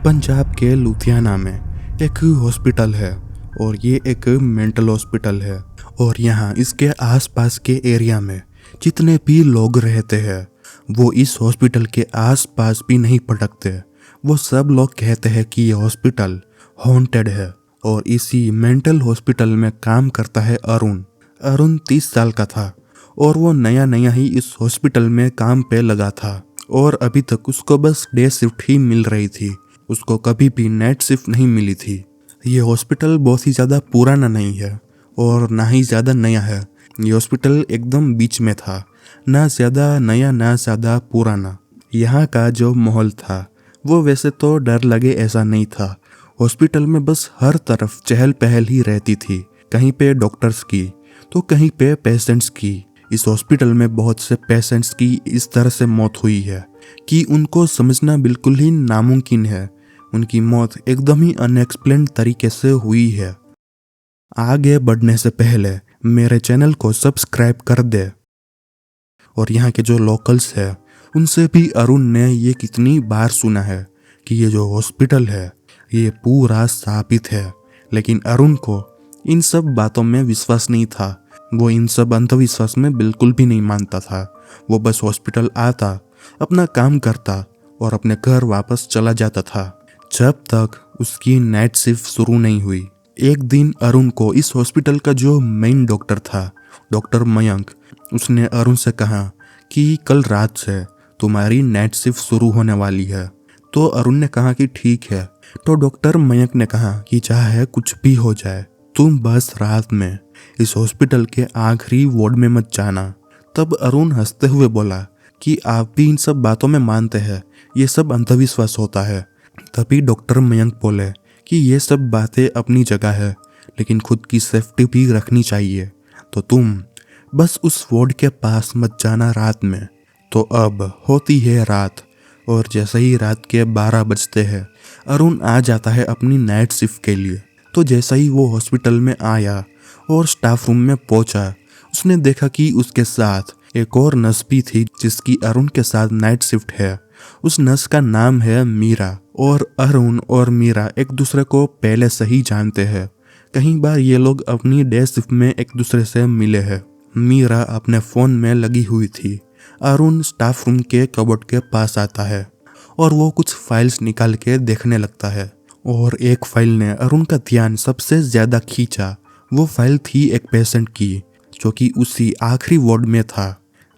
पंजाब के लुधियाना में एक हॉस्पिटल है और ये एक मेंटल हॉस्पिटल है। और यहाँ इसके आसपास के एरिया में जितने भी लोग रहते हैं वो इस हॉस्पिटल के आसपास भी नहीं भटकते। वो सब लोग कहते हैं कि ये हॉस्पिटल हॉन्टेड है। और इसी मेंटल हॉस्पिटल में काम करता है अरुण। अरुण 30 साल का था और वो नया नया ही इस हॉस्पिटल में काम पे लगा था और अभी तक उसको बस डे शिफ्ट ही मिल रही थी। उसको कभी भी नाइट शिफ्ट नहीं मिली थी। ये हॉस्पिटल बहुत ही ज़्यादा पुराना नहीं है और ना ही ज़्यादा नया है। ये हॉस्पिटल एकदम बीच में था, ना ज़्यादा नया ना ज़्यादा पुराना। यहाँ का जो माहौल था वो वैसे तो डर लगे ऐसा नहीं था। हॉस्पिटल में बस हर तरफ चहल पहल ही रहती थी, कहीं पे डॉक्टर्स की तो कहीं पे पेशेंट्स की। इस हॉस्पिटल में बहुत से पेशेंट्स की इस तरह से मौत हुई है कि उनको समझना बिल्कुल ही नामुमकिन है। उनकी मौत एकदम ही अनएक्सप्लेन्ड तरीके से हुई है। आगे बढ़ने से पहले मेरे चैनल को सब्सक्राइब कर दे। और यहाँ के जो लोकल्स हैं उनसे भी अरुण ने ये कितनी बार सुना है कि ये जो हॉस्पिटल है ये पूरा स्थापित है, लेकिन अरुण को इन सब बातों में विश्वास नहीं था। वो इन सब अंधविश्वास में बिल्कुल भी नहीं मानता था। वो बस हॉस्पिटल आता, अपना काम करता और अपने घर वापस चला जाता था जब तक उसकी नाइट शिफ्ट शुरू नहीं हुई। एक दिन अरुण को इस हॉस्पिटल का जो मेन डॉक्टर था, डॉक्टर मयंक, उसने अरुण से कहा कि कल रात से तुम्हारी नाइट शिफ्ट शुरू होने वाली है। तो अरुण ने कहा कि ठीक है। तो डॉक्टर मयंक ने कहा कि चाहे कुछ भी हो जाए तुम बस रात में इस हॉस्पिटल के आखिरी वार्ड में मत जाना। तब अरुण हंसते हुए बोला कि आप भी इन सब बातों में मानते हैं, ये सब अंधविश्वास होता है। तभी डॉक्टर मयंक बोले कि ये सब बातें अपनी जगह है, लेकिन खुद की सेफ्टी भी रखनी चाहिए। तो तुम बस उस वार्ड के पास मत जाना रात में। तो अब होती है रात और जैसे ही रात के 12 बजते हैं अरुण आ जाता है अपनी नाइट शिफ्ट के लिए। तो जैसा ही वो हॉस्पिटल में आया और स्टाफ रूम में पहुंचा, उसने देखा कि उसके साथ एक और नर्स भी थी जिसकी अरुण के साथ नाइट शिफ्ट है। उस नर्स का नाम है मीरा। और अरुण और मीरा एक दूसरे को पहले से ही जानते हैं। कई बार ये लोग अपनी डे शिफ्ट में एक दूसरे से मिले हैं। मीरा अपने फ़ोन में लगी हुई थी। अरुण स्टाफ रूम के कबर्ड के पास आता है और वो कुछ फाइल्स निकाल के देखने लगता है। और एक फाइल ने अरुण का ध्यान सबसे ज़्यादा खींचा। वो फाइल थी एक पेशेंट की जो कि उसी आखिरी वार्ड में था।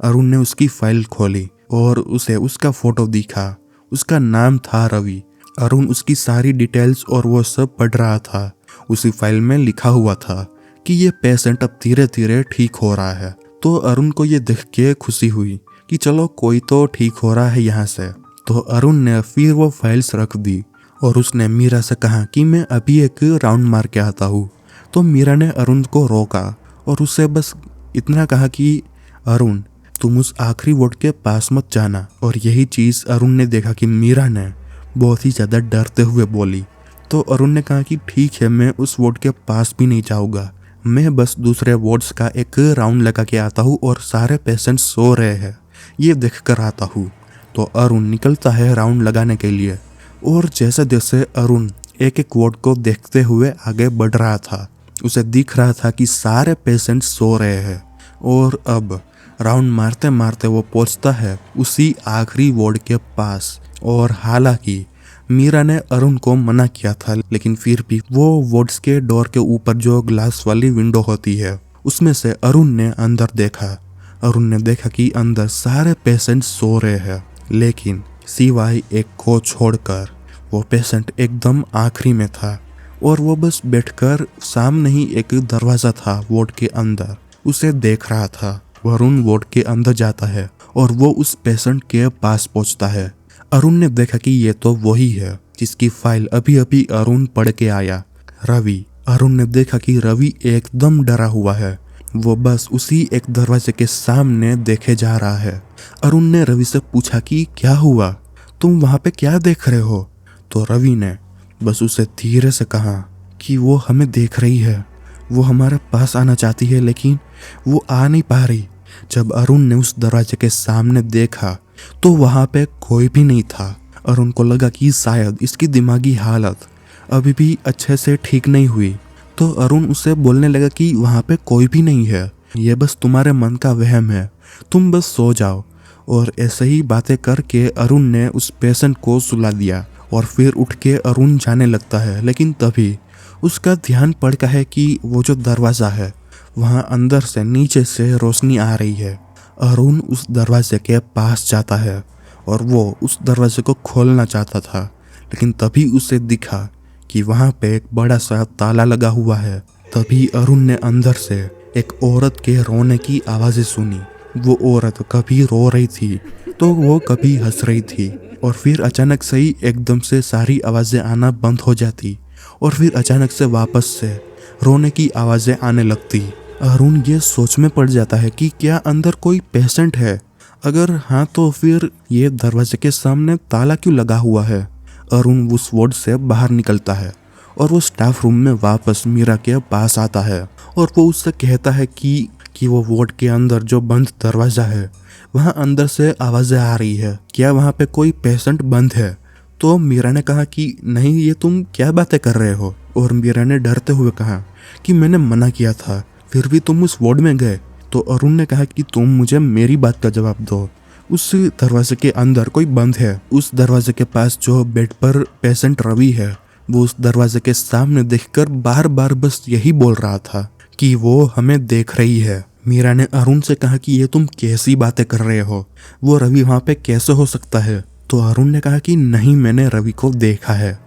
अरुण ने उसकी फाइल खोली और उसे उसका फोटो दिखा। उसका नाम था रवि। अरुण उसकी सारी डिटेल्स और वो सब पढ़ रहा था। उसी फाइल में लिखा हुआ था कि ये पेशेंट अब धीरे धीरे ठीक हो रहा है। तो अरुण को ये देख के खुशी हुई कि चलो कोई तो ठीक हो रहा है यहाँ से। तो अरुण ने फिर वो फाइल्स रख दी और उसने मीरा से कहा कि मैं अभी एक राउंड मार के आता हूँ। तो मीरा ने अरुण को रोका और उससे बस इतना कहा कि अरुण तुम उस आखिरी वार्ड के पास मत जाना। और यही चीज़ अरुण ने देखा कि मीरा ने बहुत ही ज़्यादा डरते हुए बोली। तो अरुण ने कहा कि ठीक है, मैं उस वार्ड के पास भी नहीं जाऊँगा, मैं बस दूसरे वार्ड्स का एक राउंड लगा के आता हूँ और सारे पेशेंट सो रहे हैं ये देख कर आता हूँ। तो अरुण निकलता है राउंड लगाने के लिए। और जैसे जैसे अरुण एक एक वार्ड को देखते हुए आगे बढ़ रहा था, उसे दिख रहा था कि सारे पेशेंट सो रहे हैं। और अब राउंड मारते मारते वो पहुंचता है उसी आखिरी वार्ड के पास। और हालांकि मीरा ने अरुण को मना किया था, लेकिन फिर भी वो वार्ड्स के डोर के ऊपर जो ग्लास वाली विंडो होती है उसमें से अरुण ने अंदर देखा। अरुण ने देखा कि अंदर सारे पेशेंट सो रहे हैं, लेकिन सिवाय एक को छोड़कर वो पेशेंट एकदम आखिरी में था। और वो बस बैठकर सामने ही एक दरवाज़ा था वार्ड के अंदर, उसे देख रहा था। अरुण वार्ड के अंदर जाता है और वो उस पेशेंट के पास पहुंचता है। अरुण ने देखा कि ये तो वही है जिसकी फाइल अभी अभी अरुण पढ़ के आया, रवि। अरुण ने देखा कि रवि एकदम डरा हुआ है। वो बस उसी एक दरवाजे के सामने देखे जा रहा है। अरुण ने रवि से पूछा कि क्या हुआ, तुम वहाँ पे क्या देख रहे हो? तो रवि ने बस उसे धीरे से कहा कि वो हमें देख रही है, वो हमारे पास आना चाहती है लेकिन वो आ नहीं पा रही। जब अरुण ने उस दरवाजे के सामने देखा तो वहाँ पे कोई भी नहीं था। अरुण को लगा कि शायद इसकी दिमागी हालत अभी भी अच्छे से ठीक नहीं हुई। तो अरुण उससे बोलने लगा कि वहाँ पे कोई भी नहीं है, ये बस तुम्हारे मन का वहम है, तुम बस सो जाओ। और ऐसे ही बातें करके अरुण ने उस पेशेंट को सुला दिया और फिर उठ के अरुण जाने लगता है। लेकिन तभी उसका ध्यान पड़ता है कि वो जो दरवाज़ा है वहाँ अंदर से नीचे से रोशनी आ रही है। अरुण उस दरवाजे के पास जाता है और वो उस दरवाजे को खोलना चाहता था, लेकिन तभी उसे दिखा कि वहाँ पे एक बड़ा सा ताला लगा हुआ है। तभी अरुण ने अंदर से एक औरत के रोने की आवाज़ें सुनी। वो औरत कभी रो रही थी तो वो कभी हंस रही थी, और फिर अचानक से ही एकदम से सारी आवाज़ें आना बंद हो जाती और फिर अचानक से वापस से रोने की आवाज़ें आने लगती। अरुण ये सोच में पड़ जाता है कि क्या अंदर कोई पेशेंट है, अगर हाँ तो फिर ये दरवाजे के सामने ताला क्यों लगा हुआ है। अरुण उस वार्ड से बाहर निकलता है और वो स्टाफ रूम में वापस मीरा के पास आता है और वो उससे कहता है कि वो वार्ड के अंदर जो बंद दरवाज़ा है वहाँ अंदर से आवाज़ें आ रही है, क्या वहाँ पे कोई पेशेंट बंद है। तो मीरा ने कहा कि नहीं, ये तुम क्या बातें कर रहे हो। और मीरा ने डरते हुए कहा कि मैंने मना किया था, फिर भी तुम उस वार्ड में गए। तो अरुण ने कहा कि तुम मुझे मेरी बात का जवाब दो, उस दरवाजे के अंदर कोई बंद है। उस दरवाजे के पास जो बेड पर पेशेंट रवि है वो उस दरवाजे के सामने देखकर बार बार बस यही बोल रहा था कि वो हमें देख रही है। मीरा ने अरुण से कहा कि ये तुम कैसी बातें कर रहे हो, वो रवि वहाँ पे कैसे हो सकता है। तो अरुण ने कहा कि नहीं, मैंने रवि को देखा है।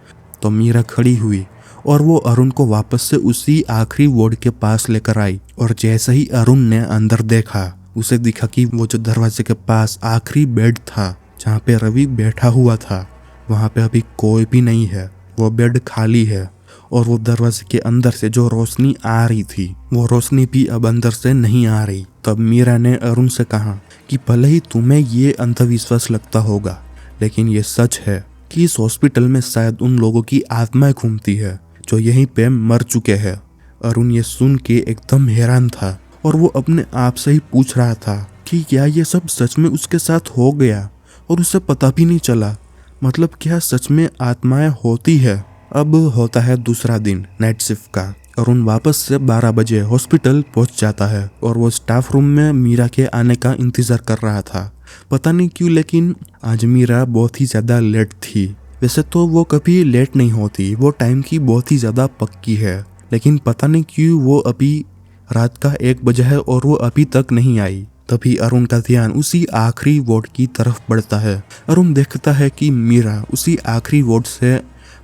तो मीरा खड़ी हुई और वो अरुण को वापस से उसी आखिरी वार्ड के पास लेकर आई। और जैसे ही अरुण ने अंदर देखा उसे दिखा कि वो जो दरवाजे के पास आखिरी बेड था जहाँ पे रवि बैठा हुआ था वहाँ पे अभी कोई भी नहीं है, वो बेड खाली है। और वो दरवाजे के अंदर से जो रोशनी आ रही थी वो रोशनी भी अब अंदर से नहीं आ रही। तब मीरा ने अरुण से कहा कि भले ही तुम्हें ये अंधविश्वास लगता होगा, लेकिन ये सच है कि इस हॉस्पिटल में शायद उन लोगों की आत्माएं घूमती है जो यहीं पे मर चुके हैं। अरुण ये सुन के एकदम हैरान था और वो अपने आप से ही पूछ रहा था कि क्या ये सब सच में उसके साथ हो गया और उसे पता भी नहीं चला। मतलब क्या सच में आत्माएं होती है। अब होता है दूसरा दिन नाइट शिफ्ट का। अरुण वापस से 12 बजे हॉस्पिटल पहुंच जाता है और वो स्टाफ रूम में मीरा के आने का इंतजार कर रहा था। पता नहीं क्यों, लेकिन आज मीरा बहुत ही ज़्यादा लेट थी। वैसे तो वो कभी लेट नहीं होती, वो टाइम की बहुत ही ज़्यादा पक्की है, लेकिन पता नहीं क्यों वो अभी रात का 1 बजे है और वो अभी तक नहीं आई। तभी अरुण का ध्यान उसी आखिरी वार्ड की तरफ बढ़ता है। अरुण देखता है कि मीरा उसी आखिरी वार्ड से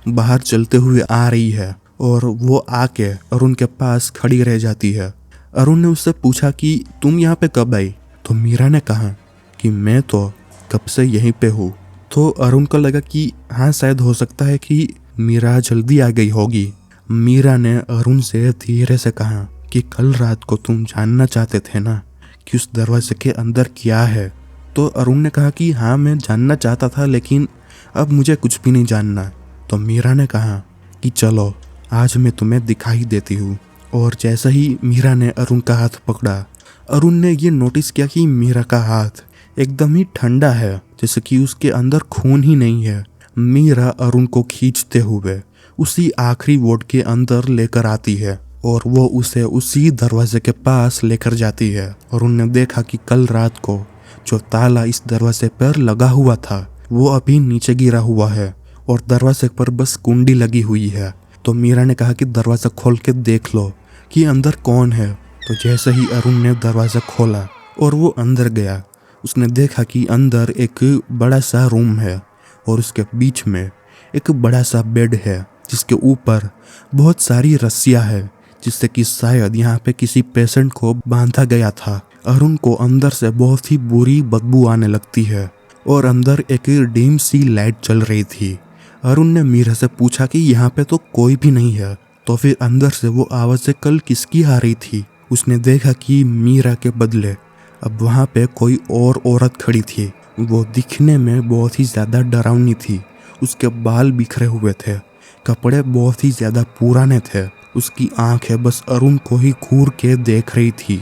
बाहर चलते हुए आ रही है और वो आके अरुण के पास खड़ी रह जाती है। अरुण ने उससे पूछा कि तुम यहाँ पे कब आई। तो मीरा ने कहा कि मैं तो कब से यहीं पे हूँ। तो अरुण को लगा कि हाँ, शायद हो सकता है कि मीरा जल्दी आ गई होगी। मीरा ने अरुण से धीरे से कहा कि कल रात को तुम जानना चाहते थे ना कि उस दरवाजे के अंदर क्या है। तो अरुण ने कहा कि हाँ, मैं जानना चाहता था, लेकिन अब मुझे कुछ भी नहीं जानना। तो मीरा ने कहा कि चलो आज मैं तुम्हें दिखाई देती हूँ। और जैसे ही मीरा ने अरुण का हाथ पकड़ा, अरुण ने ये नोटिस किया कि मीरा का हाथ एकदम ही ठंडा है, जैसे कि उसके अंदर खून ही नहीं है। मीरा अरुण को खींचते हुए उसी आखिरी वार्ड के अंदर लेकर आती है और वो उसे उसी दरवाजे के पास लेकर जाती है। अरुण ने देखा कि कल रात को जो ताला इस दरवाजे पर लगा हुआ था वो अभी नीचे गिरा हुआ है और दरवाजे पर बस कुंडी लगी हुई है। तो मीरा ने कहा कि दरवाज़ा खोल के देख लो कि अंदर कौन है। तो जैसे ही अरुण ने दरवाज़ा खोला और वो अंदर गया, उसने देखा कि अंदर एक बड़ा सा रूम है और उसके बीच में एक बड़ा सा बेड है जिसके ऊपर बहुत सारी रस्सियाँ है, जिससे कि शायद यहाँ पे किसी पेशेंट को बांधा गया था। अरुण को अंदर से बहुत ही बुरी बदबू आने लगती है और अंदर एक डिम सी लाइट चल रही थी। अरुण ने मीरा से पूछा कि यहाँ पे तो कोई भी नहीं है। तो फिर अंदर से वो आवाज़ें कल किसकी आ रही थी। उसने देखा कि मीरा के बदले अब वहाँ पे कोई और औरत खड़ी थी। वो दिखने में बहुत ही ज़्यादा डरावनी थी। उसके बाल बिखरे हुए थे, कपड़े बहुत ही ज़्यादा पुराने थे, उसकी आंखें बस अरुण को ही घूर के देख रही थी।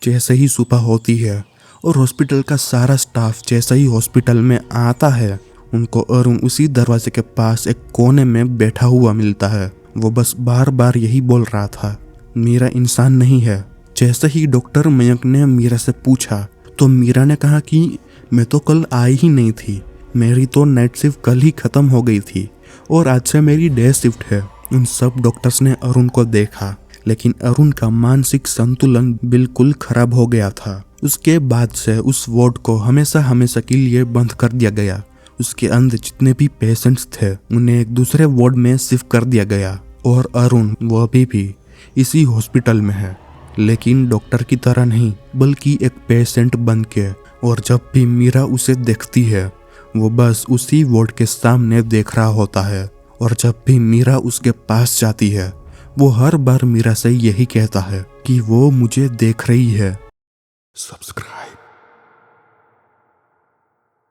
जैसे ही सुबह होती है और हॉस्पिटल का सारा स्टाफ जैसा ही हॉस्पिटल में आता है उनको अरुण उसी दरवाजे के पास एक कोने में बैठा हुआ मिलता है। वो बस बार बार यही बोल रहा था, मीरा इंसान नहीं है। जैसे ही डॉक्टर मयंक ने मीरा से पूछा तो मीरा ने कहा कि मैं तो कल आई ही नहीं थी, मेरी तो नाइट शिफ्ट कल ही खत्म हो गई थी और आज से मेरी डे शिफ्ट है। उन सब डॉक्टर्स ने अरुण को देखा, लेकिन अरुण का मानसिक संतुलन बिल्कुल खराब हो गया था। उसके बाद से उस वार्ड को हमेशा हमेशा के लिए बंद कर दिया गया। उसके अंदर जितने भी पेशेंट्स थे उन्हें एक दूसरे वार्ड में शिफ्ट कर दिया गया और अरुण वो अभी भी इसी हॉस्पिटल में है, लेकिन डॉक्टर की तरह नहीं बल्कि एक पेशेंट बन के। और जब भी मीरा उसे देखती है वो बस उसी वार्ड के सामने देख रहा होता है। और जब भी मीरा उसके पास जाती है वो हर बार मीरा से यही कहता है कि वो मुझे देख रही है। सब्सक्राइब।